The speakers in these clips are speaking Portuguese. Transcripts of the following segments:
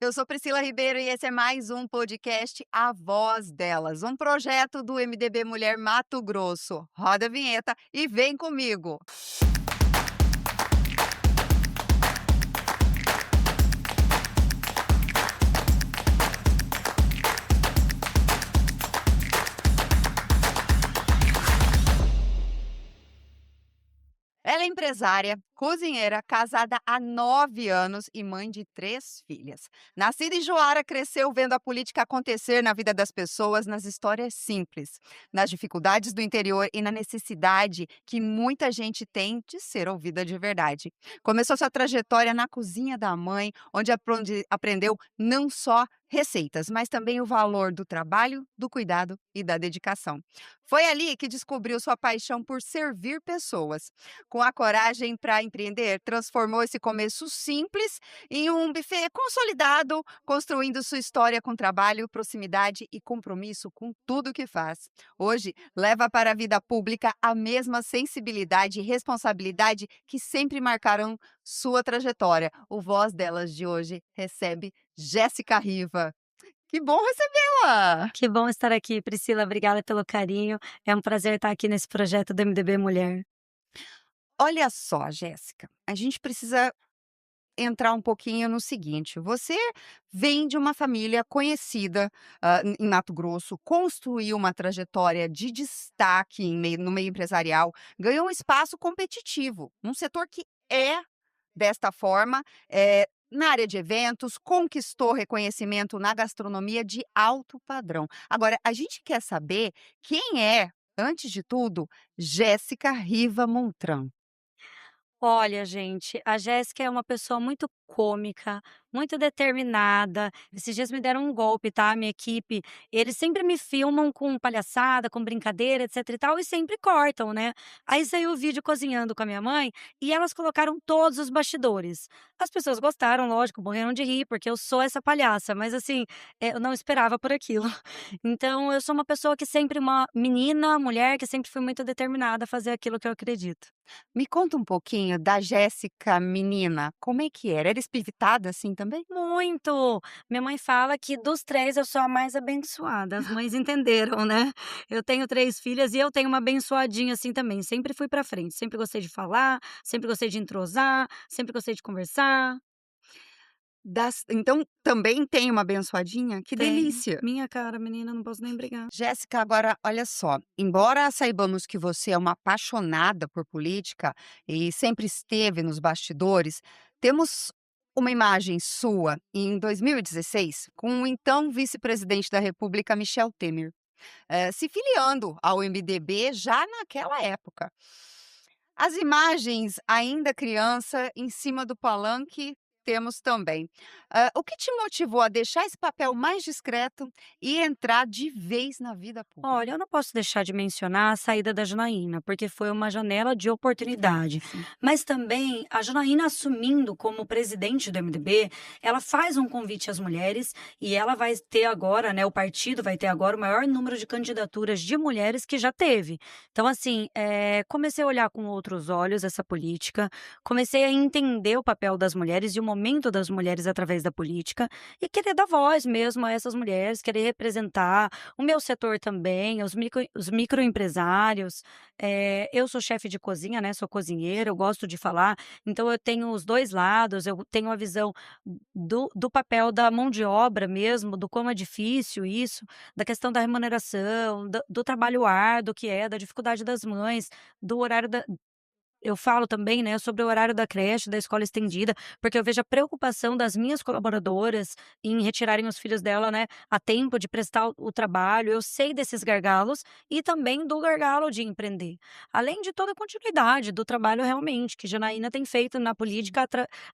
Eu sou Priscila Ribeiro e esse é mais um podcast A Voz Delas, um projeto do MDB Mulher Mato Grosso. Roda a vinheta e vem comigo. Ela é empresária, cozinheira, casada há 9 anos e mãe de 3 filhas. Nascida em Joara, cresceu vendo a política acontecer na vida das pessoas, nas histórias simples, nas dificuldades do interior e na necessidade que muita gente tem de ser ouvida de verdade. Começou sua trajetória na cozinha da mãe, onde aprendeu não só receitas, mas também o valor do trabalho, do cuidado e da dedicação. Foi ali que descobriu sua paixão por servir pessoas. Com a coragem para empreender, transformou esse começo simples em um buffet consolidado, construindo sua história com trabalho, proximidade e compromisso com tudo que faz. Hoje, leva para a vida pública a mesma sensibilidade e responsabilidade que sempre marcaram sua trajetória. O Voz Delas de hoje recebe Jéssica Riva. Que bom recebê-la! Que bom estar aqui, Priscila. Obrigada pelo carinho. É um prazer estar aqui nesse projeto do MDB Mulher. Olha só, Jéssica, a gente precisa entrar um pouquinho no seguinte: você vem de uma família conhecida, em Mato Grosso, construiu uma trajetória de destaque no meio empresarial, ganhou um espaço competitivo, num setor que é desta forma, na área de eventos, conquistou reconhecimento na gastronomia de alto padrão. Agora, a gente quer saber quem é, antes de tudo, Jéssica Riva Montran. Olha, gente, a Jéssica é uma pessoa muito cômica, muito determinada. Esses dias me deram um golpe, tá? Minha equipe, eles sempre me filmam com palhaçada, com brincadeira, etc e tal, e sempre cortam, né? Aí saiu o vídeo cozinhando com a minha mãe e elas colocaram todos os bastidores. As pessoas gostaram, lógico, morreram de rir, porque eu sou essa palhaça, mas assim, eu não esperava por aquilo. Então, eu sou uma pessoa que sempre, uma menina, mulher, que sempre fui muito determinada a fazer aquilo que eu acredito. Me conta um pouquinho da Jéssica menina, como é que era? Era espivitada assim também? Muito! Minha mãe fala que dos 3 eu sou a mais abençoada, as mães entenderam, né. Eu tenho 3 filhas e eu tenho uma abençoadinha assim também, sempre fui pra frente, sempre gostei de falar, sempre gostei de entrosar, sempre gostei de conversar. Então também tem uma abençoadinha? Que Tenho. delícia! Minha cara, menina, não posso nem brigar. Jéssica, agora olha só, embora saibamos que você é uma apaixonada por política e sempre esteve nos bastidores, temos uma imagem sua em 2016 com o então vice-presidente da República, Michel Temer, se filiando ao MDB já naquela época. As imagens, ainda criança, em cima do palanque, temos também. O que te motivou a deixar esse papel mais discreto e entrar de vez na vida Olha, pública? eu não posso deixar de mencionar a saída da Janaína, porque foi uma janela de oportunidade. Sim. Mas também a Janaína assumindo como presidente do MDB, ela faz um convite às mulheres e ela vai ter agora, né, o partido vai ter agora o maior número de candidaturas de mulheres que já teve. Então, assim, comecei a olhar com outros olhos essa política, comecei a entender o papel das mulheres e o momento das mulheres através da política e querer dar voz mesmo a essas mulheres, querer representar o meu setor também, os microempresários, eu sou chefe de cozinha, né, sou cozinheira, eu gosto de falar, então eu tenho os 2 lados, eu tenho a visão do papel da mão de obra mesmo, do como é difícil isso, da questão da remuneração, do trabalho árduo que é, da dificuldade das mães, do horário da eu falo também, né, sobre o horário da creche, da escola estendida, porque eu vejo a preocupação das minhas colaboradoras em retirarem os filhos dela, né, a tempo de prestar o trabalho. Eu sei desses gargalos e também do gargalo de empreender. Além de toda a continuidade do trabalho realmente que Janaína tem feito na política,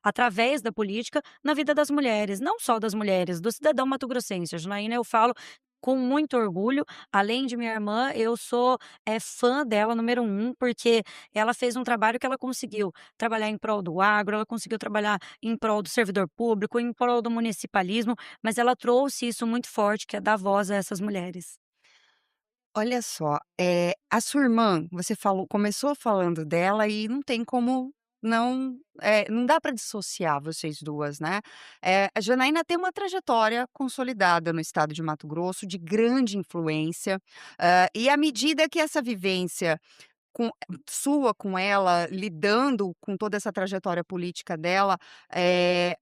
através da política, na vida das mulheres, não só das mulheres, do cidadão mato-grossense. A Janaína, eu falo com muito orgulho, além de minha irmã, eu sou, fã dela número um, porque ela fez um trabalho que ela conseguiu trabalhar em prol do agro, ela conseguiu trabalhar em prol do servidor público, em prol do municipalismo, mas ela trouxe isso muito forte, que é dar voz a essas mulheres. Olha só, a sua irmã, você falou começou falando dela e não tem como não dá para dissociar vocês 2, né. A Janaína tem uma trajetória consolidada no estado de Mato Grosso, de grande influência, e à medida que essa vivência com sua com ela, lidando com toda essa trajetória política dela,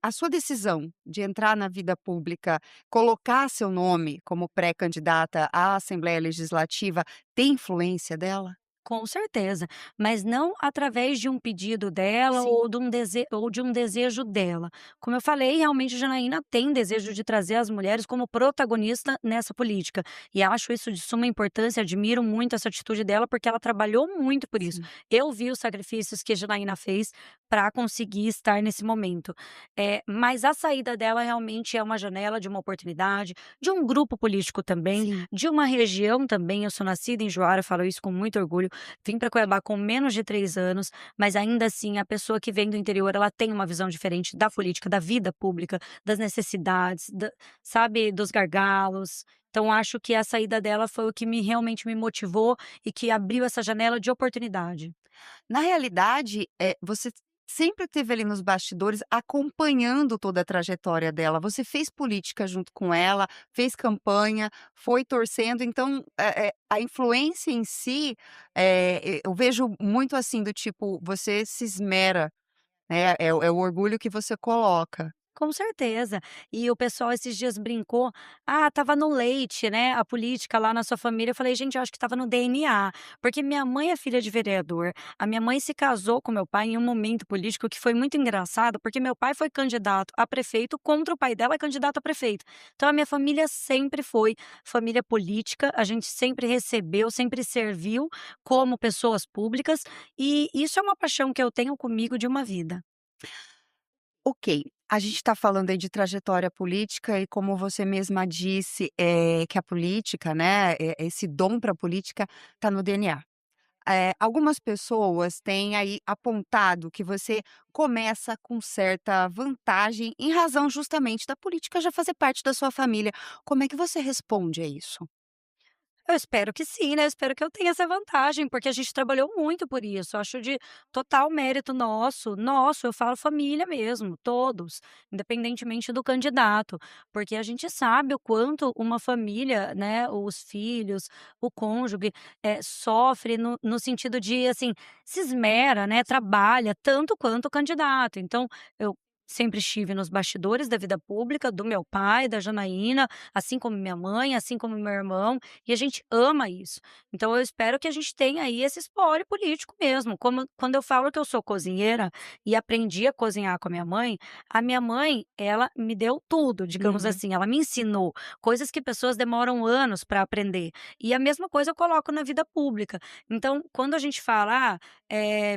a sua decisão de entrar na vida pública, colocar seu nome como pré-candidata à Assembleia Legislativa, tem influência dela? Com certeza, mas não através de um pedido dela Sim. ou de um desejo dela. Como eu falei, realmente Janaína tem desejo de trazer as mulheres como protagonista nessa política, e acho isso de suma importância, admiro muito essa atitude dela, porque ela trabalhou muito por isso. Sim. Eu vi os sacrifícios que Janaína fez para conseguir estar nesse momento. Mas a saída dela realmente é uma janela de uma oportunidade, de um grupo político também, Sim. de uma região também. Eu sou nascida em Juara, falo isso com muito orgulho. Vim para Cuiabá com menos de 3 anos, mas ainda assim a pessoa que vem do interior, ela tem uma visão diferente da política, da vida pública, das necessidades, sabe, dos gargalos. Então acho que a saída dela foi o que realmente me motivou e que abriu essa janela de oportunidade. Na realidade, você sempre esteve ali nos bastidores acompanhando toda a trajetória dela. Você fez política junto com ela, fez campanha, foi torcendo, então, a influência em si, eu vejo muito assim do tipo, você se esmera, né, é o orgulho que você coloca. Com certeza. E o pessoal esses dias brincou: "Ah, estava no leite, né, a política lá na sua família". Eu falei: "Gente, eu acho que estava no DNA", porque minha mãe é filha de vereador, a minha mãe se casou com meu pai em um momento político que foi muito engraçado, porque meu pai foi candidato a prefeito contra o pai dela, candidato a prefeito. Então a minha família sempre foi família política, a gente sempre recebeu, sempre serviu como pessoas públicas, e isso é uma paixão que eu tenho comigo de uma vida. Ok, a gente está falando aí de trajetória política e como você mesma disse, que a política, né, esse dom para a política está no DNA. Algumas pessoas têm aí apontado que você começa com certa vantagem em razão justamente da política já fazer parte da sua família. Como é que você responde a isso? Eu espero que sim, né, eu espero que eu tenha essa vantagem, porque a gente trabalhou muito por isso, eu acho de total mérito nosso, eu falo família mesmo, todos, independentemente do candidato, porque a gente sabe o quanto uma família, né, os filhos, o cônjuge, sofre no sentido de, assim, se esmera, né, trabalha tanto quanto o candidato. Então, eu sempre estive nos bastidores da vida pública, do meu pai, da Janaína, assim como minha mãe, assim como meu irmão, e a gente ama isso. Então eu espero que a gente tenha aí esse espólio político mesmo. Como quando eu falo que eu sou cozinheira e aprendi a cozinhar com a minha mãe, ela me deu tudo, digamos Uhum. assim, ela me ensinou coisas que pessoas demoram anos para aprender. E a mesma coisa eu coloco na vida pública. Então, quando a gente fala,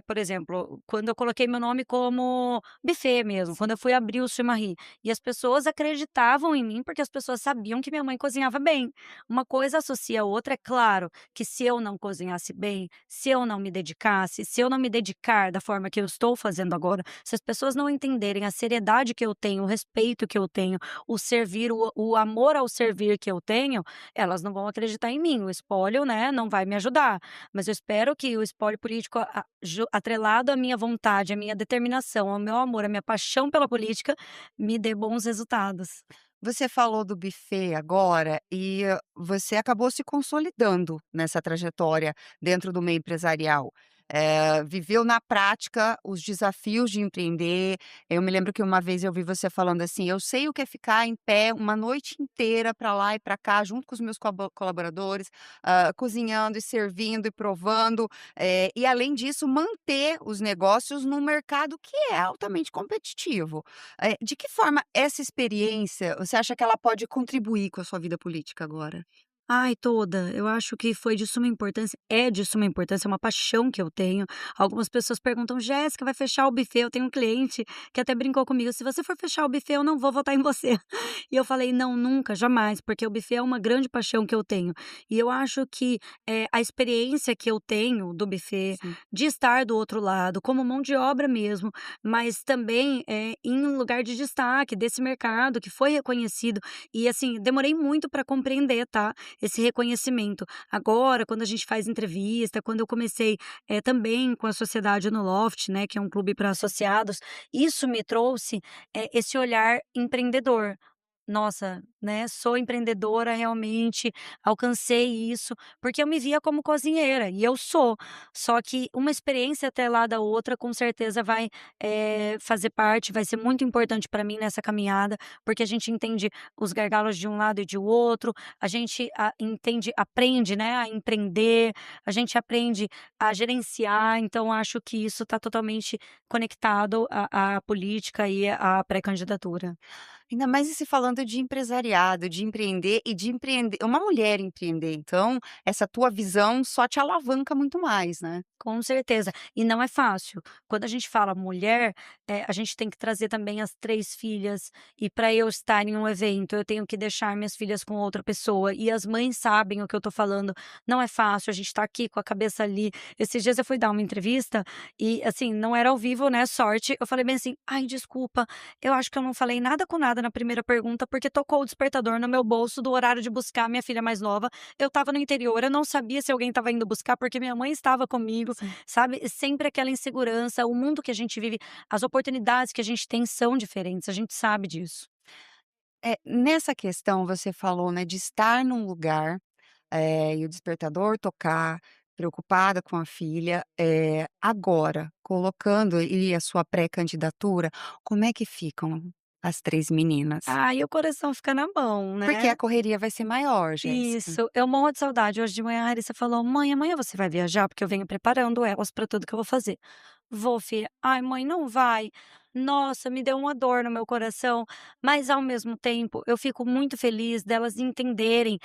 por exemplo, quando eu coloquei meu nome como buffet mesmo, quando eu fui abrir o Chez Marie, e as pessoas acreditavam em mim, porque as pessoas sabiam que minha mãe cozinhava bem. Uma coisa associa a outra, é claro que se eu não cozinhasse bem, se eu não me dedicasse, se eu não me dedicar da forma que eu estou fazendo agora, se as pessoas não entenderem a seriedade que eu tenho, o respeito que eu tenho, o servir, o amor ao servir que eu tenho, elas não vão acreditar em mim. O espólio, né, não vai me ajudar. Mas eu espero que o espólio político atrelado à minha vontade, à minha determinação, ao meu amor, à minha paixão pela política, me dê bons resultados. Você falou do buffet agora e você acabou se consolidando nessa trajetória dentro do meio empresarial. Viveu na prática os desafios de empreender. Eu me lembro que uma vez eu vi você falando assim: "Eu sei o que é ficar em pé uma noite inteira para lá e para cá, junto com os meus colaboradores, cozinhando e servindo e provando, e além disso manter os negócios num mercado que é altamente competitivo". De que forma essa experiência, você acha que ela pode contribuir com a sua vida política agora? Ai, toda. Eu acho que foi de suma importância, é de suma importância, é uma paixão que eu tenho. Algumas pessoas perguntam: "Jéssica, vai fechar o buffet?" Eu tenho um cliente que até brincou comigo: "Se você for fechar o buffet, eu não vou votar em você". E eu falei: "Não, nunca, jamais", porque o buffet é uma grande paixão que eu tenho. E eu acho que, a experiência que eu tenho do buffet, Sim. de estar do outro lado, como mão de obra mesmo, mas também, em um lugar de destaque desse mercado que foi reconhecido, e assim, demorei muito para compreender, tá, esse reconhecimento. Agora, quando a gente faz entrevista, quando eu comecei, também com a sociedade no Loft, né, que é um clube para associados, isso me trouxe, esse olhar empreendedor. Nossa, né, sou empreendedora realmente, alcancei isso, porque eu me via como cozinheira, e eu sou. Só que uma experiência atrelada à outra, com certeza vai, fazer parte, vai ser muito importante para mim nessa caminhada, porque a gente entende os gargalos de um lado e de outro, a gente entende, aprende, né, a empreender, a gente aprende a gerenciar, então acho que isso está totalmente conectado à política e à pré-candidatura. Ainda mais e se falando de empresariado, de empreender uma mulher empreender, então essa tua visão só te alavanca muito mais, né. Com certeza. E não é fácil. Quando a gente fala mulher, a gente tem que trazer também as 3 filhas, e para eu estar em um evento, eu tenho que deixar minhas filhas com outra pessoa, e as mães sabem o que eu tô falando. Não é fácil, a gente tá aqui com a cabeça ali. Esses dias eu fui dar uma entrevista e, assim, não era ao vivo, né, sorte, eu falei bem assim: "Ai, desculpa, eu acho que eu não falei nada com nada na primeira pergunta, porque tocou o despertador no meu bolso do horário de buscar a minha filha mais nova. Eu estava no interior, eu não sabia se alguém estava indo buscar, porque minha mãe estava comigo", Sim. sabe? E sempre aquela insegurança, o mundo que a gente vive, as oportunidades que a gente tem são diferentes, a gente sabe disso. Nessa questão você falou, né, de estar num lugar, e o despertador tocar, preocupada com a filha, agora, colocando a sua pré-candidatura, como é que ficam as 3 meninas? Aí o coração fica na mão, Porque né? a correria vai ser maior, Jéssica. Isso, eu morro de saudade. Hoje de manhã a Larissa falou: "Mãe, amanhã você vai viajar?", porque eu venho preparando elas para tudo que eu vou fazer. "Vou, filha". "Ai, mãe, não vai". Nossa, me deu uma dor no meu coração, mas ao mesmo tempo eu fico muito feliz delas entenderem,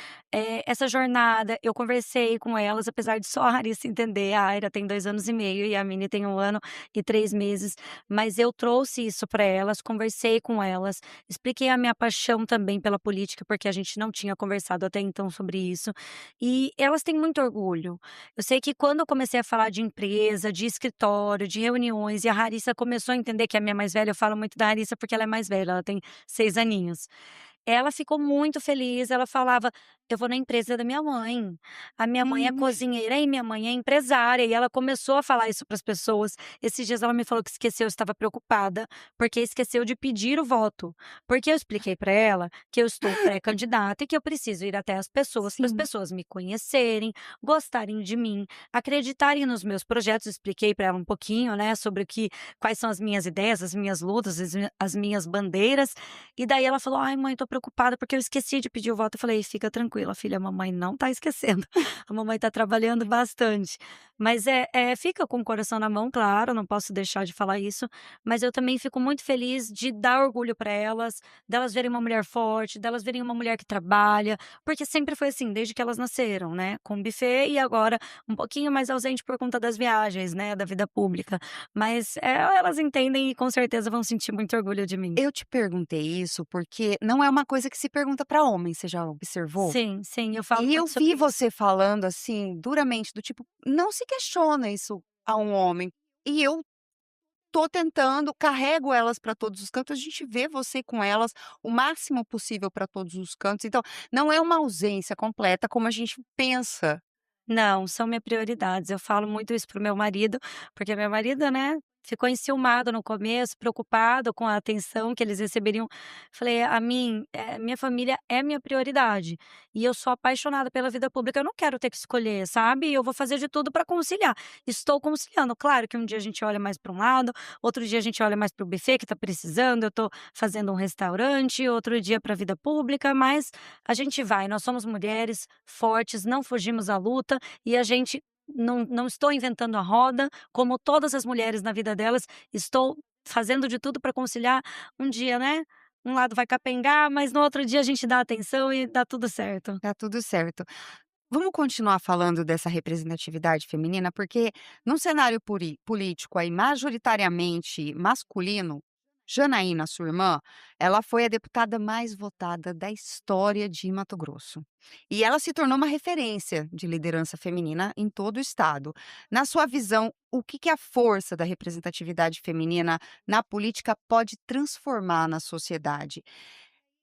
essa jornada. Eu conversei com elas, apesar de só a Larissa entender, a Aira tem 2 anos e meio e a Mini tem 1 ano e 3 meses, mas eu trouxe isso para elas, conversei com elas, expliquei a minha paixão também pela política, porque a gente não tinha conversado até então sobre isso, e elas têm muito orgulho. Eu sei que quando eu comecei a falar de empresa, de escritório, de reuniões, e a Larissa começou a entender, que é a minha mais velha, eu falo muito da Larissa porque ela é mais velha, ela tem 6 aninhos. Ela ficou muito feliz, ela falava: "Eu vou na empresa da minha mãe, a minha mãe é Uhum. cozinheira e minha mãe é empresária", e ela começou a falar isso para as pessoas. Esses dias ela me falou que esqueceu, estava preocupada, porque esqueceu de pedir o voto, porque eu expliquei para ela que eu estou pré-candidata e que eu preciso ir até as pessoas, para as Sim. pessoas me conhecerem, gostarem de mim, acreditarem nos meus projetos. Expliquei para ela um pouquinho, né, sobre quais são as minhas ideias, as minhas lutas, as minhas bandeiras, e daí ela falou: "Ai, mãe, tô preocupada porque eu esqueci de pedir o voto". Eu falei: "Fica tranquila, filha, a mamãe não tá esquecendo, a mamãe tá trabalhando bastante". Mas fica com o coração na mão, claro, não posso deixar de falar isso, mas eu também fico muito feliz de dar orgulho para elas, delas verem uma mulher forte, delas verem uma mulher que trabalha, porque sempre foi assim, desde que elas nasceram, né, com buffet, e agora um pouquinho mais ausente por conta das viagens, né, da vida pública. Mas, elas entendem e com certeza vão sentir muito orgulho de mim. Eu te perguntei isso porque não é uma coisa que se pergunta para homem, você já observou? Sim, sim, eu falo E eu muito vi sobre isso. você falando, assim, duramente, do tipo, não se questiona isso a um homem. E eu tô tentando, carrego elas para todos os cantos, a gente vê você com elas o máximo possível para todos os cantos, então não é uma ausência completa como a gente pensa. Não, são minhas prioridades. Eu falo muito isso pro meu marido, porque meu marido, né, ficou enciumado no começo, preocupado com a atenção que eles receberiam. Falei: "A mim, minha família é minha prioridade, e eu sou apaixonada pela vida pública, eu não quero ter que escolher, sabe, e eu vou fazer de tudo para conciliar". Estou conciliando. Claro que um dia a gente olha mais para um lado, outro dia a gente olha mais para o buffet que está precisando, eu estou fazendo um restaurante, outro dia para a vida pública, mas a gente vai, nós somos mulheres fortes, não fugimos à luta, e a gente não estou inventando a roda, como todas as mulheres na vida delas, estou fazendo de tudo para conciliar. Um dia, né, um lado vai capengar, mas no outro dia a gente dá atenção e dá tudo certo. Tá tudo certo. Vamos continuar falando dessa representatividade feminina, porque num cenário político aí majoritariamente masculino, Janaína, sua irmã, ela foi a deputada mais votada da história de Mato Grosso. E ela se tornou uma referência de liderança feminina em todo o estado. Na sua visão, o que que a força da representatividade feminina na política pode transformar na sociedade?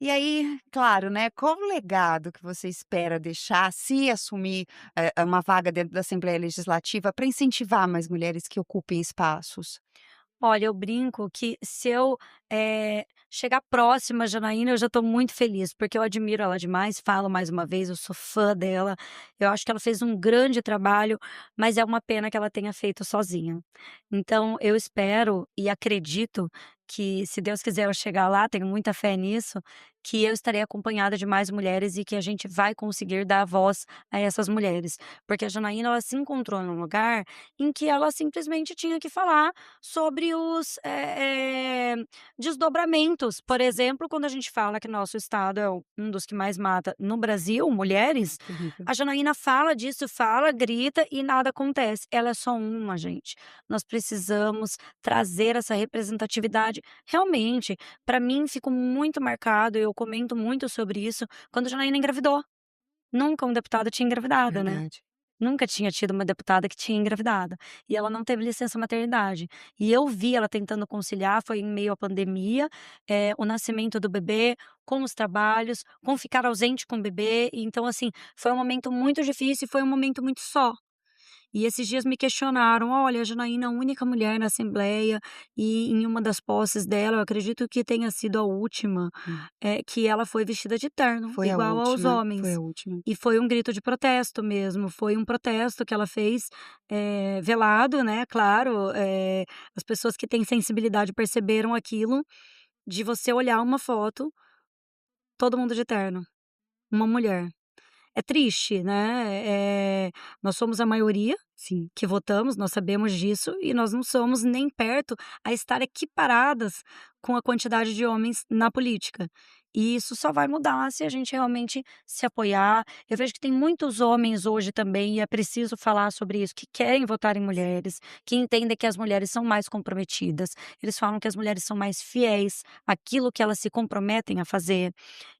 E aí, claro, né, qual o legado que você espera deixar se assumir uma vaga dentro da Assembleia Legislativa para incentivar mais mulheres que ocupem espaços? Olha, eu brinco que se eu, chegar próxima a Janaína, eu já estou muito feliz, porque eu admiro ela demais, falo mais uma vez, eu sou fã dela. Eu acho que ela fez um grande trabalho, mas é uma pena que ela tenha feito sozinha. Então eu espero e acredito que, se Deus quiser eu chegar lá, tenho muita fé nisso, que eu estarei acompanhada de mais mulheres e que a gente vai conseguir dar voz a essas mulheres. Porque a Janaína, ela se encontrou num lugar em que ela simplesmente tinha que falar sobre os, desdobramentos. Por exemplo, quando a gente fala que nosso estado é um dos que mais mata no Brasil mulheres, Terrível. a Janaína fala disso, fala, grita e nada acontece. Ela é só uma, gente. Nós precisamos trazer essa representatividade. Realmente, para mim ficou muito marcado, eu comento muito sobre isso, quando a Janaína engravidou. Nunca um deputado tinha engravidado, né. Verdade. Nunca tinha tido uma deputada que tinha engravidado. E ela não teve licença maternidade. E eu vi ela tentando conciliar, foi em meio à pandemia, o nascimento do bebê, com os trabalhos, com ficar ausente com o bebê. Então, assim, foi um momento muito difícil e foi um momento muito só. E esses dias me questionaram: "Olha, a Janaína é a única mulher na assembleia e em uma das posses dela, eu acredito que tenha sido a última, Hum. que ela foi vestida de terno, Foi a igual aos última, foi homens". a última. E foi um grito de protesto mesmo, foi um protesto que ela fez, velado, né, claro, as pessoas que têm sensibilidade perceberam aquilo, de você olhar uma foto, todo mundo de terno, uma mulher. É triste, né, nós somos a maioria Sim. que votamos, nós sabemos disso e nós não somos nem perto a estar equiparadas com a quantidade de homens na política. E isso só vai mudar se a gente realmente se apoiar. Eu vejo que tem muitos homens hoje também, e é preciso falar sobre isso, que querem votar em mulheres, que entendem que as mulheres são mais comprometidas. Eles falam que as mulheres são mais fiéis àquilo que elas se comprometem a fazer.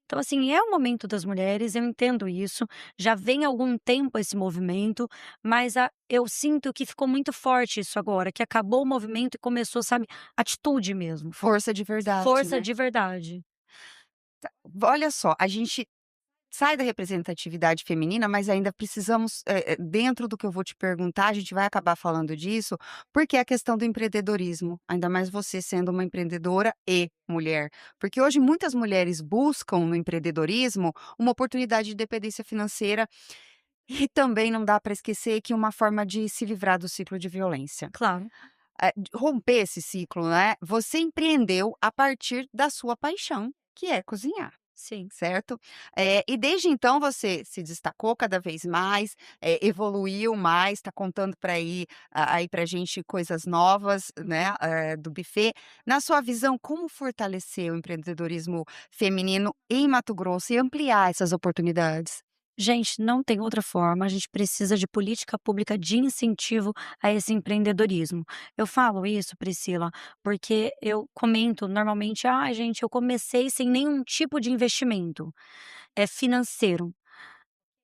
Então, assim, é o momento das mulheres, eu entendo isso, já vem há algum tempo esse movimento, mas eu sinto que ficou muito forte isso agora, que acabou o movimento e começou, sabe, atitude mesmo, Força de verdade, força né. de verdade. Olha só, a gente sai da representatividade feminina, mas ainda precisamos, dentro do que eu vou te perguntar, a gente vai acabar falando disso, porque é a questão do empreendedorismo, ainda mais você sendo uma empreendedora e mulher. Porque hoje muitas mulheres buscam no empreendedorismo uma oportunidade de independência financeira e também não dá para esquecer que uma forma de se livrar do ciclo de violência. Claro, De romper esse ciclo, né, você empreendeu a partir da sua paixão, que é cozinhar. sim. Certo? E desde então você se destacou cada vez mais, evoluiu mais, está contando para aí pra gente coisas novas, né, do buffet. Na sua visão, como fortalecer o empreendedorismo feminino em Mato Grosso e ampliar essas oportunidades? Gente, não tem outra forma, a gente precisa de política pública de incentivo a esse empreendedorismo. Eu falo isso, Priscila, porque eu comento normalmente: "Ah, gente, eu comecei sem nenhum tipo de investimento, é financeiro".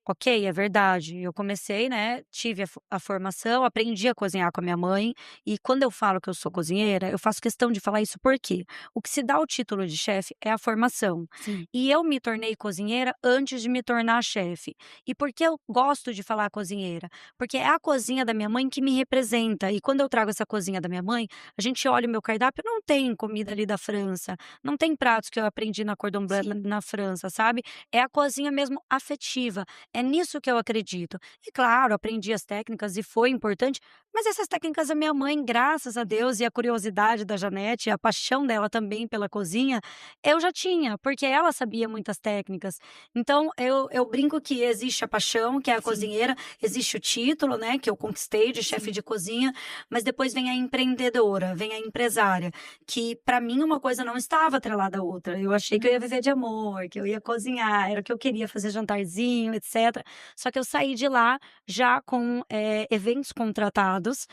Ok, é verdade. Eu comecei, né, tive a formação, aprendi a cozinhar com a minha mãe, e quando eu falo que eu sou cozinheira, eu faço questão de falar isso porque o que se dá o título de chefe é a formação. Sim. E eu me tornei cozinheira antes de me tornar chefe. E por que eu gosto de falar cozinheira? Porque é a cozinha da minha mãe que me representa. E quando eu trago essa cozinha da minha mãe, a gente olha o meu cardápio, não tem comida ali da França, não tem pratos que eu aprendi na Cordon Bleu Sim. na França, sabe? É a cozinha mesmo afetiva. É nisso que eu acredito. E claro, aprendi as técnicas e foi importante, mas essas técnicas a minha mãe, graças a Deus, e a curiosidade da Janete, a paixão dela também pela cozinha, eu já tinha, porque ela sabia muitas técnicas. Então eu brinco que existe a paixão, que é a Sim, cozinheira, existe o título, né, que eu conquistei de chefe sim. de cozinha, mas depois vem a empreendedora, vem a empresária, que para mim uma coisa não estava atrelada à outra. Eu achei que eu ia viver de amor, que eu ia cozinhar, era o que eu queria, fazer jantarzinho, etc. etc. Só que eu saí de lá já com, eventos contratados,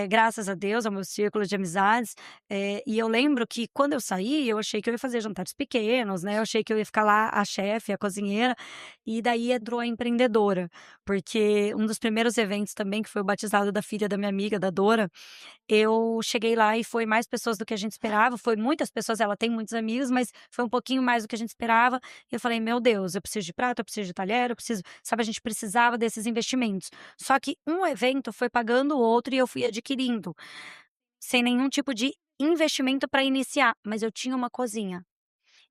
graças a Deus, ao meu círculo de amizades, e eu lembro que quando eu saí, eu achei que eu ia fazer jantares pequenos, né, eu achei que eu ia ficar lá a chefe, a cozinheira, e daí entrou a empreendedora, porque um dos primeiros eventos também, que foi o batizado da filha da minha amiga, da Dora, eu cheguei lá e foi mais pessoas do que a gente esperava, foi muitas pessoas, ela tem muitos amigos, mas foi um pouquinho mais do que a gente esperava, e eu falei: "Meu Deus, eu preciso de prato, eu preciso de talher, eu preciso", sabe, a gente precisava desses investimentos. Só que um evento foi pagando o outro e eu fui adquirindo, sem nenhum tipo de investimento para iniciar, mas eu tinha uma cozinha.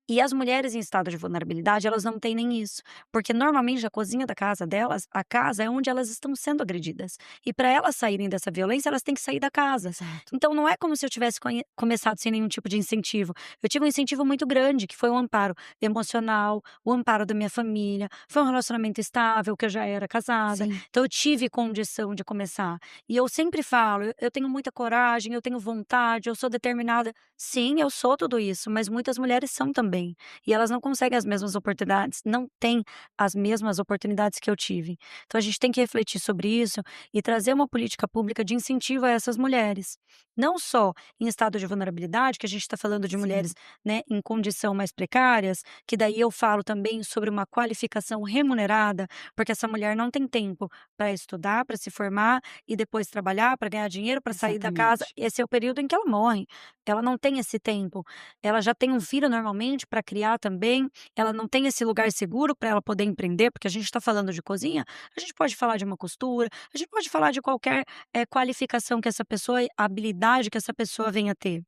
E as mulheres em estado de vulnerabilidade, elas não têm nem isso, porque normalmente a cozinha da casa delas, a casa é onde elas estão sendo agredidas. E para elas saírem dessa violência, elas têm que sair da casa. Exato. Então não é como se eu tivesse começado sem nenhum tipo de incentivo. Eu tive um incentivo muito grande, que foi o amparo emocional, o amparo da minha família, foi um relacionamento estável, que eu já era casada. Sim. Então eu tive condição de começar. E eu sempre falo, eu tenho muita coragem, eu tenho vontade, eu sou determinada. Sim, eu sou tudo isso, mas muitas mulheres são também. E elas não conseguem as mesmas oportunidades, não têm as mesmas oportunidades que eu tive. Então a gente tem que refletir sobre isso e trazer uma política pública de incentivo a essas mulheres. Não só em estado de vulnerabilidade, que a gente está falando de mulheres, Sim. né, em condição mais precárias, que daí eu falo também sobre uma qualificação remunerada, porque essa mulher não tem tempo para estudar, para se formar e depois trabalhar, para ganhar dinheiro, para sair da casa. Exatamente. Esse é o período em que ela morre. Ela não tem esse tempo. Ela já tem um filho normalmente para criar também, ela não tem esse lugar seguro para ela poder empreender, porque a gente está falando de cozinha, a gente pode falar de uma costura, a gente pode falar de qualquer, qualificação que essa pessoa habilidade que essa pessoa venha ter.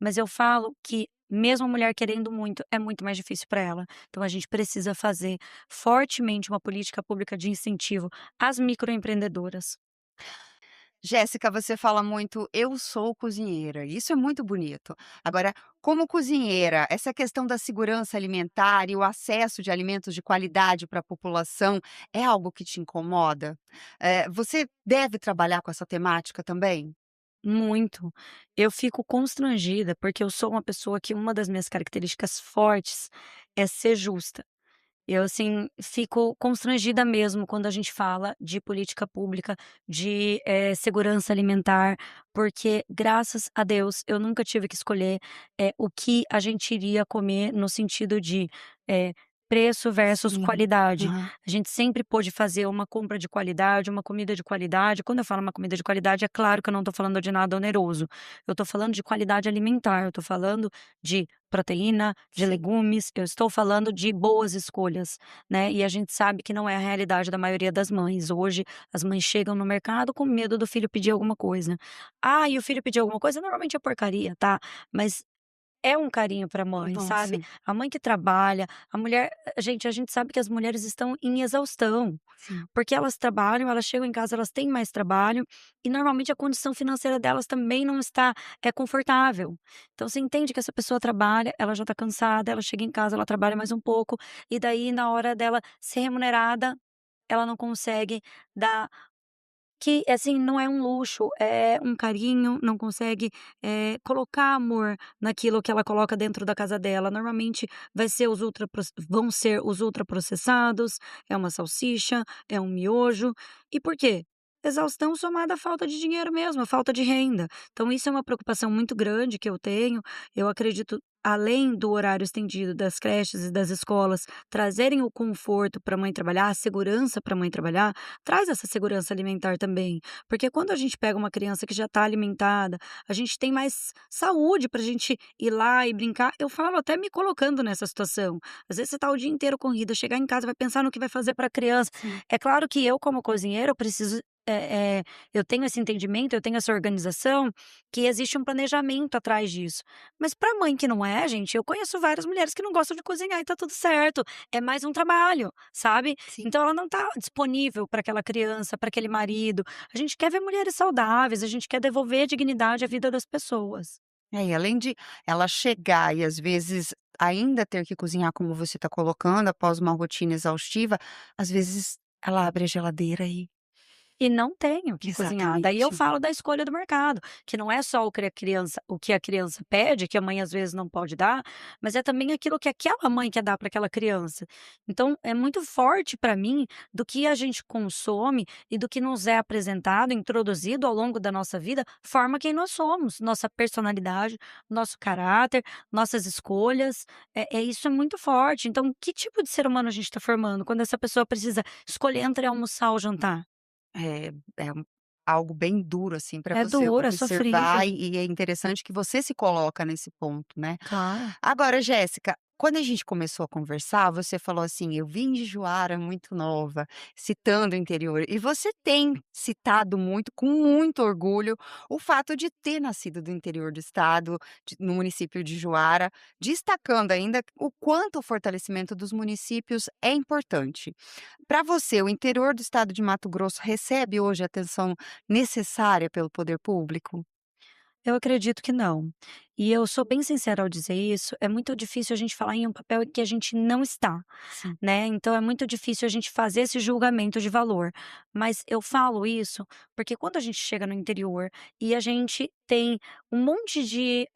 Mas eu falo que mesmo a mulher querendo muito, é muito mais difícil para ela. Então a gente precisa fazer fortemente uma política pública de incentivo às microempreendedoras. Jéssica, você fala muito: "Eu sou cozinheira", isso é muito bonito. Agora, como cozinheira, essa questão da segurança alimentar e o acesso de alimentos de qualidade para a população é algo que te incomoda? Você deve trabalhar com essa temática também? Muito. Eu fico constrangida, porque eu sou uma pessoa que uma das minhas características fortes é ser justa. Eu, assim, fico constrangida mesmo quando a gente fala de política pública, de, segurança alimentar, porque, graças a Deus, eu nunca tive que escolher, o que a gente iria comer no sentido de, eh, preço versus Sim. qualidade. Aham. A gente sempre pôde fazer uma compra de qualidade, uma comida de qualidade. Quando eu falo uma comida de qualidade, é claro que eu não estou falando de nada oneroso. Eu estou falando de qualidade alimentar, eu estou falando de proteína, de Sim. legumes, eu estou falando de boas escolhas, né, e a gente sabe que não é a realidade da maioria das mães. Hoje, as mães chegam no mercado com medo do filho pedir alguma coisa. Ah, e o filho pedir alguma coisa, normalmente é porcaria, tá, mas é um carinho pra mãe, sabe. Nossa, A mãe que trabalha, a mulher a gente sabe que as mulheres estão em exaustão. sim. Porque elas trabalham, elas chegam em casa, elas têm mais trabalho e normalmente a condição financeira delas também não está, confortável. Então você entende que essa pessoa trabalha, ela já está cansada, ela chega em casa, ela trabalha mais um pouco, e daí na hora dela ser remunerada, ela não consegue dar que, assim, não é um luxo, é um carinho, não consegue, colocar amor naquilo que ela coloca dentro da casa dela. Normalmente vai ser os vão ser os ultraprocessados, é uma salsicha, é um miojo. E por quê? Exaustão somada à falta de dinheiro mesmo, à falta de renda. Então isso é uma preocupação muito grande que eu tenho. Eu acredito, além do horário estendido das creches e das escolas, trazerem o conforto para a mãe trabalhar, a segurança para a mãe trabalhar, traz essa segurança alimentar também, porque quando a gente pega uma criança que já está alimentada, a gente tem mais saúde para a gente ir lá e brincar. Eu falo até me colocando nessa situação. Às vezes você tá o dia inteiro corrida, chegar em casa vai pensar no que vai fazer para a criança. Sim. É claro que eu como cozinheira eu preciso eu tenho esse entendimento, eu tenho essa organização, que existe um planejamento atrás disso. Mas para mãe que não é, gente, eu conheço várias mulheres que não gostam de cozinhar e tá tudo certo. É mais um trabalho, sabe? Sim. Então ela não está disponível para aquela criança, para aquele marido. A gente quer ver mulheres saudáveis, a gente quer devolver dignidade à vida das pessoas. E além de ela chegar e às vezes ainda ter que cozinhar como você está colocando, após uma rotina exaustiva, às vezes ela abre a geladeira e e não tenho o que cozinhar. Daí eu Exatamente. falo da escolha do mercado, que não é só o que a criança pede, que a mãe às vezes não pode dar, mas é também aquilo que aquela mãe quer dar para aquela criança. Então é muito forte para mim do que a gente consome e do que nos é apresentado, introduzido ao longo da nossa vida, forma quem nós somos, nossa personalidade, nosso caráter, nossas escolhas. Isso é muito forte. Então, que tipo de ser humano a gente está formando quando essa pessoa precisa escolher entre almoçar ou jantar? É, algo bem duro, assim, para É você duro, é observar sofrido. e é interessante que você se coloca nesse ponto, né. Claro. Agora, Jéssica, quando a gente começou a conversar, você falou assim: "Eu vim de Juara muito nova", citando o interior, e você tem citado muito, com muito orgulho, o fato de ter nascido do interior do estado, no município de Juara, destacando ainda o quanto o fortalecimento dos municípios é importante. Para você, o interior do estado de Mato Grosso recebe hoje a atenção necessária pelo poder público? Eu acredito que não. E eu sou bem sincera ao dizer isso, é muito difícil a gente falar em um papel em que a gente não está, Sim. né, então é muito difícil a gente fazer esse julgamento de valor. Mas eu falo isso, porque quando a gente chega no interior e a gente tem um monte de,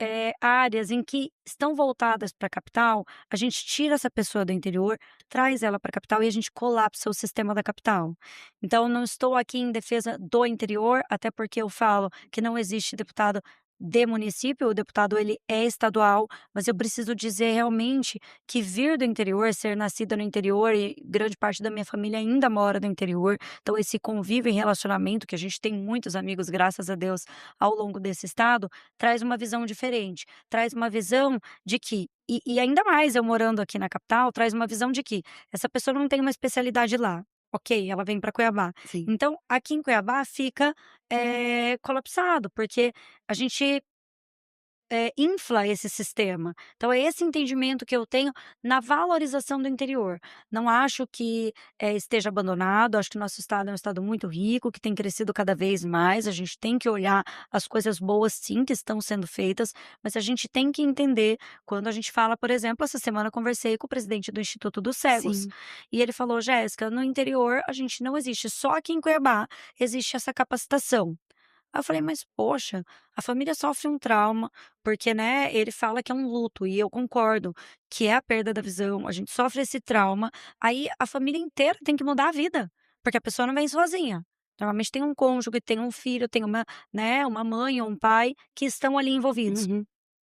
áreas em que estão voltadas para a capital, a gente tira essa pessoa do interior, traz ela para a capital e a gente colapsa o sistema da capital. Então não estou aqui em defesa do interior, até porque eu falo que não existe deputado de município, o deputado ele é estadual, mas eu preciso dizer realmente que vir do interior, ser nascida no interior e grande parte da minha família ainda mora no interior, então esse convívio e relacionamento, que a gente tem muitos amigos, graças a Deus, ao longo desse estado, traz uma visão diferente, traz uma visão de que e ainda mais eu morando aqui na capital, traz uma visão de que essa pessoa não tem uma especialidade lá, ok, ela vem para Cuiabá. Sim. Então, aqui em Cuiabá fica, colapsado, porque a gente infla esse sistema. Então é esse entendimento que eu tenho na valorização do interior. Não acho que, esteja abandonado, acho que nosso estado é um estado muito rico, que tem crescido cada vez mais, a gente tem que olhar as coisas boas sim que estão sendo feitas, mas a gente tem que entender quando a gente fala, por exemplo, essa semana eu conversei com o presidente do Instituto dos Cegos, Sim. e ele falou: "Jéssica, no interior a gente não existe, só aqui em Cuiabá existe essa capacitação". Aí eu falei: "Mas poxa, a família sofre um trauma", porque, né, ele fala que é um luto e eu concordo, que é a perda da visão, a gente sofre esse trauma, aí a família inteira tem que mudar a vida, porque a pessoa não vem sozinha. Normalmente tem um cônjuge, tem um filho, tem uma, né, uma mãe ou um pai que estão ali envolvidos. Uhum.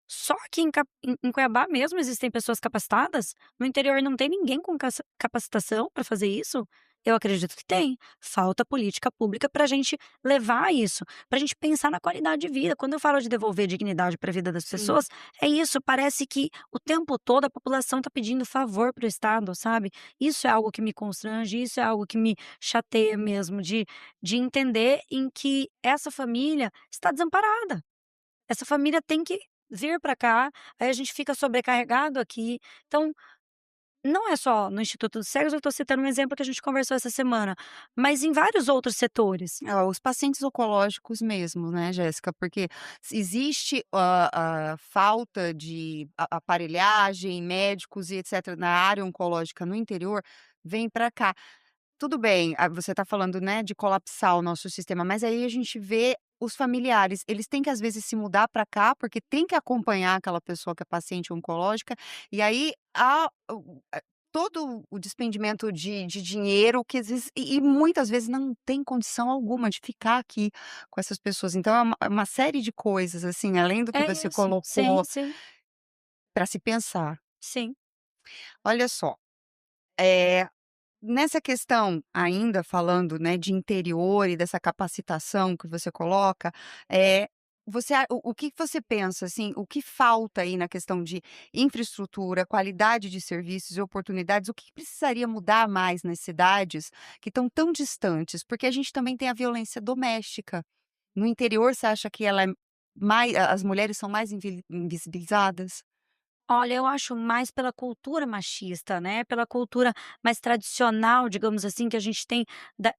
Só que em Cuiabá mesmo existem pessoas capacitadas? No interior não tem ninguém com capacitação para fazer isso? Eu acredito que tem. Falta política pública para a gente levar isso, para a gente pensar na qualidade de vida. Quando eu falo de devolver dignidade para a vida das Sim. pessoas, é isso. Parece que o tempo todo a população está pedindo favor para o Estado, sabe? Isso é algo que me constrange, isso é algo que me chateia mesmo, de entender em que essa família está desamparada. Essa família tem que vir para cá, aí a gente fica sobrecarregado aqui. Então, não é só no Instituto dos Cegos, eu estou citando um exemplo que a gente conversou essa semana, mas em vários outros setores. Os pacientes oncológicos mesmo, né, Jéssica, porque se existe a falta de aparelhagem, médicos e etcétera, na área oncológica no interior, vem para cá. Tudo bem, você está falando, né, de colapsar o nosso sistema, mas aí a gente vê os familiares, eles têm que às vezes se mudar para cá, porque tem que acompanhar aquela pessoa que é paciente oncológica, e aí há todo o despendimento de dinheiro que às vezes e muitas vezes não tem condição alguma de ficar aqui com essas pessoas, então é uma série de coisas, assim, além do que É você isso. Sim, colocou sim, para se pensar. sim. Olha só, eh nessa questão, ainda falando, né, de interior e dessa capacitação que você coloca, você o que você pensa, assim, o que falta aí na questão de infraestrutura, qualidade de serviços e oportunidades, o que precisaria mudar mais nas cidades que estão tão distantes? Porque a gente também tem a violência doméstica. No interior, você acha que ela é mais as mulheres são mais invisibilizadas? Olha, eu acho mais pela cultura machista, né, pela cultura mais tradicional, digamos assim, que a gente tem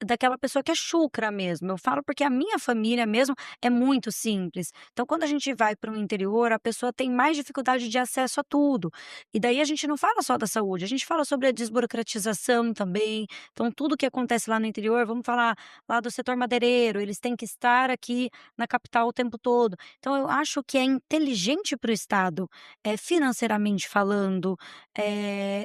daquela pessoa que é chucra mesmo. Eu falo porque a minha família mesmo é muito simples. Então, quando a gente vai para o interior, a pessoa tem mais dificuldade de acesso a tudo. E daí a gente não fala só da saúde, a gente fala sobre a desburocratização também. Então, tudo que acontece lá no interior, vamos falar lá do setor madeireiro, eles têm que estar aqui na capital o tempo todo. Então, eu acho que é inteligente para o Estado financeiramente falando,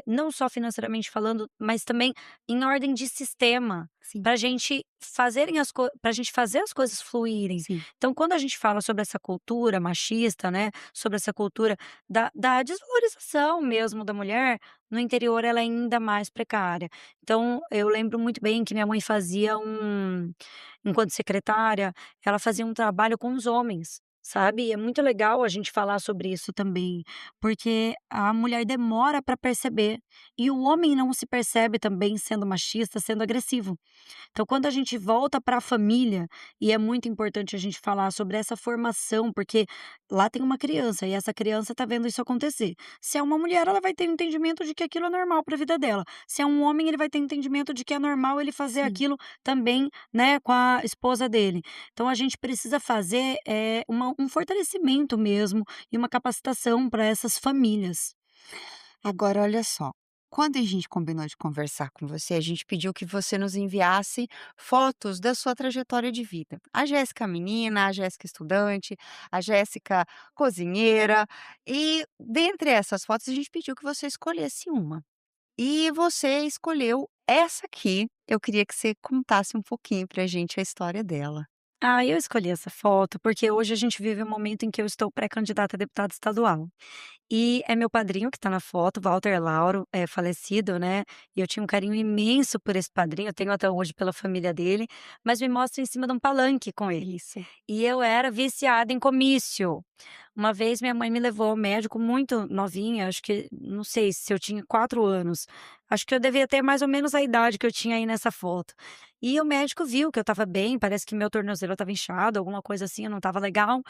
não só financeiramente falando, mas também em ordem de sistema, Sim, para gente fazerem para gente fazer as coisas fluírem. sim. Então, quando a gente fala sobre essa cultura machista, né, sobre essa cultura da desvalorização mesmo da mulher, no interior ela é ainda mais precária. Então, eu lembro muito bem que minha mãe fazia enquanto secretária, ela fazia um trabalho com os homens. Sabe, e é muito legal a gente falar sobre isso também, porque a mulher demora para perceber, e o homem não se percebe também sendo machista, sendo agressivo. Então, quando a gente volta para a família, e é muito importante a gente falar sobre essa formação, porque lá tem uma criança e essa criança está vendo isso acontecer. Se é uma mulher, ela vai ter o entendimento de que aquilo é normal para a vida dela. Se é um homem, ele vai ter entendimento de que é normal ele fazer Sim. aquilo também, né, com a esposa dele. Então, a gente precisa fazer um fortalecimento mesmo e uma capacitação para essas famílias. Agora olha só, quando a gente combinou de conversar com você, a gente pediu que você nos enviasse fotos da sua trajetória de vida. A Jéssica menina, a Jéssica estudante, a Jéssica cozinheira, e dentre essas fotos a gente pediu que você escolhesse uma. E você escolheu essa aqui. Eu queria que você contasse um pouquinho pra gente a história dela. Ah, eu escolhi essa foto porque hoje a gente vive um momento em que eu estou pré-candidata a deputada estadual. E é meu padrinho que tá na foto, Walter Lauro, é falecido, né, e eu tinha um carinho imenso por esse padrinho, eu tenho até hoje pela família dele, mas me mostra em cima de um palanque com ele. Isso. E eu era viciada em comício. Uma vez minha mãe me levou ao médico muito novinha, acho que não sei se eu tinha 4 anos, acho que eu devia ter mais ou menos a idade que eu tinha aí nessa foto. E o médico viu que eu estava bem, parece que meu tornozelo estava inchado, alguma coisa assim, eu não estava legal,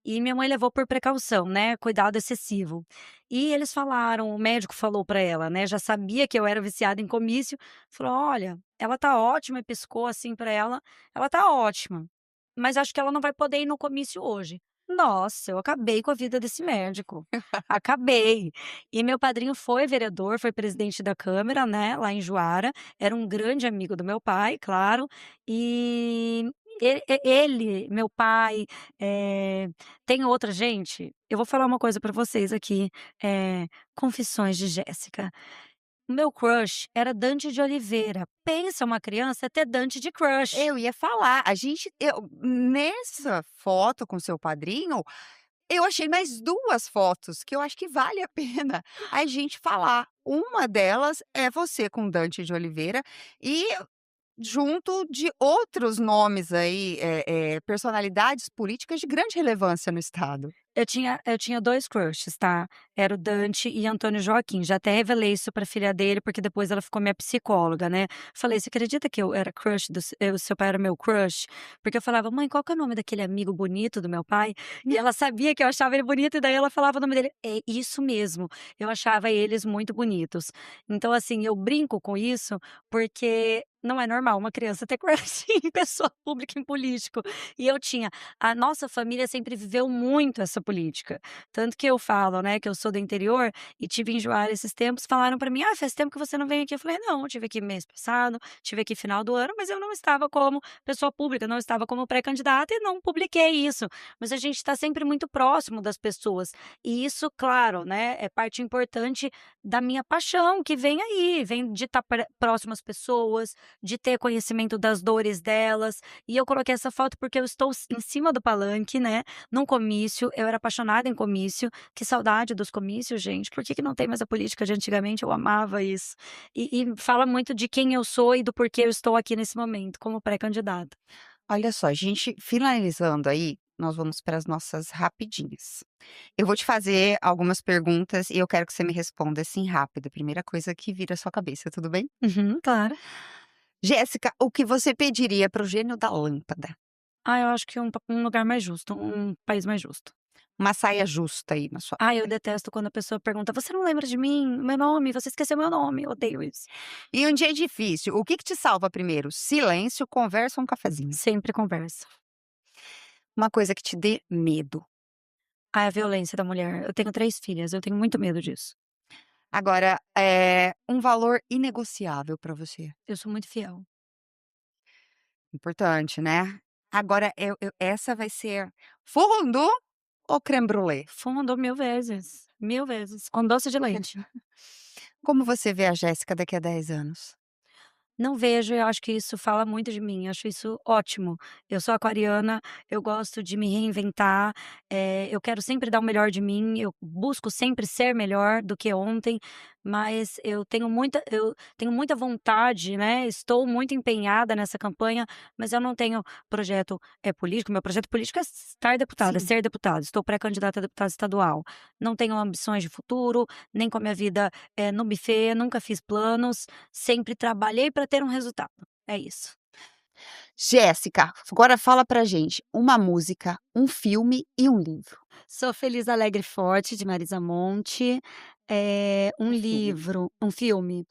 e minha mãe levou por precaução, né, cuidado excessivo. E eles falaram, o médico falou pra ela, né, já sabia que eu era viciada em comício, falou: "Olha, ela tá ótima", e piscou assim pra ela tá ótima, mas acho que ela não vai poder ir no comício hoje". Nossa, eu acabei com a vida desse médico, acabei. E meu padrinho foi vereador, foi presidente da câmara, né, lá em Juara, era um grande amigo do meu pai, claro, e ele, meu pai, eh, tem outra gente, eu vou falar uma coisa pra vocês aqui, confissões de Jéssica. O meu crush era Dante de Oliveira. Pensa uma criança ter Dante de crush. Eu ia falar, a gente nessa foto com seu padrinho, eu achei mais 2 fotos que eu acho que vale a pena a gente falar. Uma delas é você com Dante de Oliveira e junto de outros nomes aí, personalidades políticas de grande relevância no estado. Eu tinha 2 crushes, tá, era o Dante e Antônio Joaquim, já até revelei isso pra filha dele, porque depois ela ficou minha psicóloga, né. Falei: "Você acredita que eu era crush o seu pai era meu crush?" Porque eu falava: "Mãe, qual que é o nome daquele amigo bonito do meu pai?" E ela sabia que eu achava ele bonito, e daí ela falava o nome dele. É isso mesmo, eu achava eles muito bonitos. Então, assim, eu brinco com isso, porque não é normal uma criança ter crush em pessoa pública, em político. E eu tinha. A nossa família sempre viveu muito essa política. Tanto que eu falo, né, que eu sou do interior e tive em Juara esses tempos, falaram pra mim: "Ah, faz tempo que você não vem aqui". Eu falei: "Não, eu tive aqui mês passado, tive aqui final do ano, mas eu não estava como pessoa pública, não estava como pré-candidata e não publiquei isso". Mas a gente está sempre muito próximo das pessoas. E isso, claro, né, é parte importante da minha paixão que vem aí, vem de estar próximo às pessoas, de ter conhecimento das dores delas. E eu coloquei essa foto porque eu estou em cima do palanque, né, num comício, eu era apaixonada em comício, que saudade dos comícios, gente, por que que não tem mais a política de antigamente? Eu amava isso. E fala muito de quem eu sou e do porquê eu estou aqui nesse momento, como pré-candidata. Olha só, a gente finalizando aí, nós vamos para as nossas rapidinhas. Eu vou te fazer algumas perguntas e eu quero que você me responda assim rápido, a primeira coisa que vira a sua cabeça, tudo bem? Uhum, claro. Jéssica, o que você pediria para o gênio da lâmpada? Ah, eu acho que um lugar mais justo, um país mais justo. uma saia justa aí na sua Ai, eu vida. detesto quando a pessoa pergunta: "Você não lembra de mim? Meu nome? Você esqueceu meu nome", eu odeio isso. E um dia difícil, o que que te salva primeiro? Silêncio, conversa ou um cafezinho? Sempre conversa. Uma coisa que te dê medo. Ai, a violência da mulher. Eu tenho 3 filhas, eu tenho muito medo disso. Agora, um valor inegociável pra você. Eu sou muito fiel. Importante, né. Agora eu essa vai ser fundo ou crème brûlée? Fundo 1000 vezes, com doce de leite. Como você vê a Jéssica daqui a 10 anos? Não vejo, eu acho que isso fala muito de mim, acho isso ótimo. Eu sou aquariana, eu gosto de me reinventar, eu quero sempre dar o melhor de mim, eu busco sempre ser melhor do que ontem, mas eu tenho muita vontade, né, estou muito empenhada nessa campanha, mas eu não tenho projeto, político, meu projeto político é estar deputada, é Sim. ser deputada, estou pré-candidata a deputada estadual. Não tenho ambições de futuro, nem com a minha vida, no buffet, nunca fiz planos, sempre trabalhei para ter um resultado, é isso. Jéssica, agora fala pra gente, uma música, um filme e um livro. Sou Feliz, Alegre e Forte, de Marisa Monte, um Um filme. livro, um filme,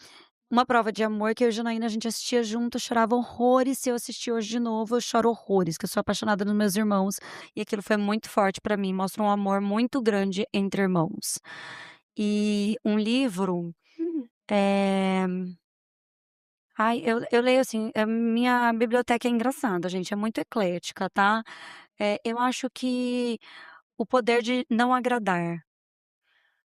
Uma Prova de Amor, que eu e Janaína a gente assistia junto, chorava horrores, se eu assistir hoje de novo, eu choro horrores, que eu sou apaixonada nos meus irmãos, e aquilo foi muito forte pra mim, mostra um amor muito grande entre irmãos. E um livro, Hum. eh, ai, eu leio assim, a minha biblioteca é engraçada, gente, é muito eclética, tá. Eu acho que O Poder de Não Agradar.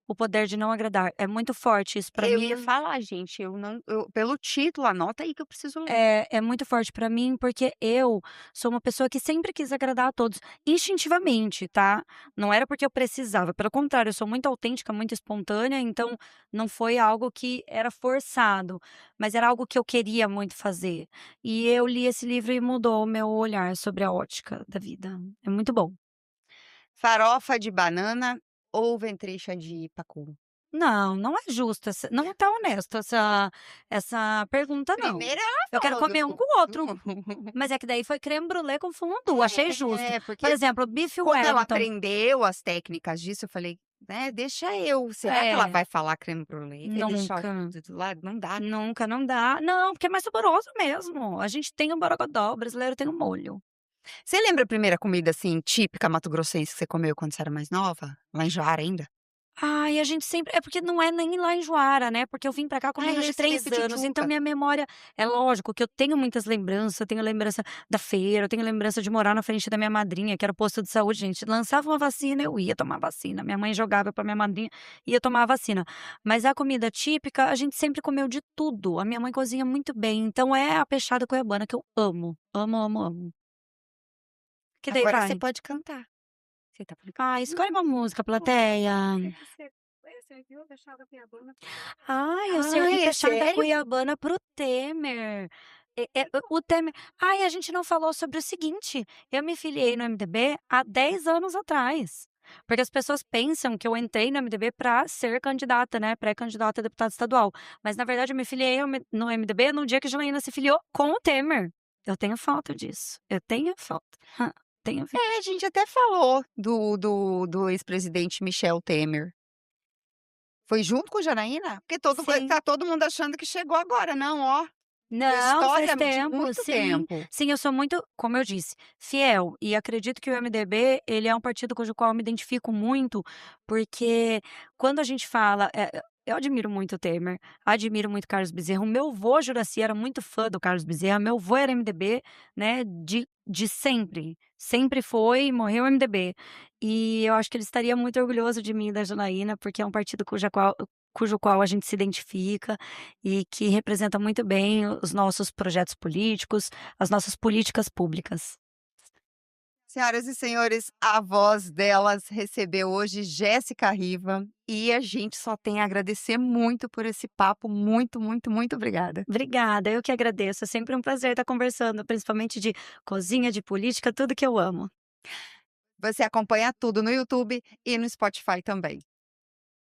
O Poder de Não Agradar. É muito forte isso pra Eu ia mim. falar, gente, eu não eu pelo título, anota aí que eu preciso ler. É muito forte pra mim, porque eu sou uma pessoa que sempre quis agradar a todos, instintivamente, tá. Não era porque eu precisava, pelo contrário, eu sou muito autêntica, muito espontânea, então não foi algo que era forçado, mas era algo que eu queria muito fazer. E eu li esse livro e mudou o meu olhar sobre a ótica da vida. É muito bom. Farofa de banana ou ventrecha de pacu? Não, não é justo essa, não tá honesto essa pergunta não. Primeiro ela Eu quero falou do comer um com o outro, mas é que daí foi creme brulee com fondue, achei justo. Por porque exemplo, bife quando ela Wellington, aprendeu as técnicas disso, eu falei, né, deixa eu, será que ela é, vai falar creme brulee? Vai deixar nunca, do lado? Não dá, né. nunca, não dá. Não, porque é mais saboroso mesmo. A gente tem o borogodó, o brasileiro tem o molho. Você lembra a primeira comida, assim, típica mato-grossense que você comeu quando você era mais nova? Lá em Joara ainda? Ai, a gente sempre é porque não é nem lá em Joara, né, porque eu vim pra cá com Ai, menos de esse é 3 anos, então Pituba. minha memória é lógico que eu tenho muitas lembranças, eu tenho lembrança da feira, eu tenho lembrança de morar na frente da minha madrinha, que era o posto de saúde, gente, lançava uma vacina, eu ia tomar vacina, minha mãe jogava pra minha madrinha, ia tomar a vacina. Mas a comida típica, a gente sempre comeu de tudo, a minha mãe cozinha muito bem, então é a peixada cuiabana que eu amo, amo, amo, amo. Que daí Agora vai. você pode cantar. Você tá brincando. Ah, escolhe uma música, plateia. Você viu a Baixada Cuiabana? Ai, eu servi Ai, é peixada sério? cuiabana para o Temer. O Temer, ai, a gente não falou sobre o seguinte, eu me filiei no MDB há 10 anos atrás, porque as pessoas pensam que eu entrei no MDB para ser candidata, né, pré-candidata a deputada estadual, mas na verdade eu me filiei no MDB no dia que a Janaína se filiou com o Temer. Eu tenho foto disso, eu tenho foto. Tenho vídeo. É, a gente até falou do ex-presidente Michel Temer. Foi junto com Janaína? Porque Sim. tá todo mundo achando que chegou agora, não, ó, com Não, faz história de tempo, muito sim. tempo. Sim, eu sou muito, como eu disse, fiel e acredito que o MDB, ele é um partido cujo qual eu me identifico muito, porque quando a gente fala, eu admiro muito o Temer, admiro muito o Carlos Bezerra, o meu vô Juracy era muito fã do Carlos Bezerra, meu vô era MDB, né, de sempre, sempre foi e morreu MDB. E eu acho que ele estaria muito orgulhoso de mim e da Janaína, porque é um partido cujo qual a gente se identifica e que representa muito bem os nossos projetos políticos, as nossas políticas públicas. Senhoras e senhores, a voz delas recebeu hoje Jéssica Riva, e a gente só tem a agradecer muito por esse papo. Muito, muito, muito obrigada. Obrigada, eu que agradeço, é sempre um prazer estar conversando, principalmente de cozinha, de política, tudo que eu amo. Você acompanha tudo no YouTube e no Spotify também.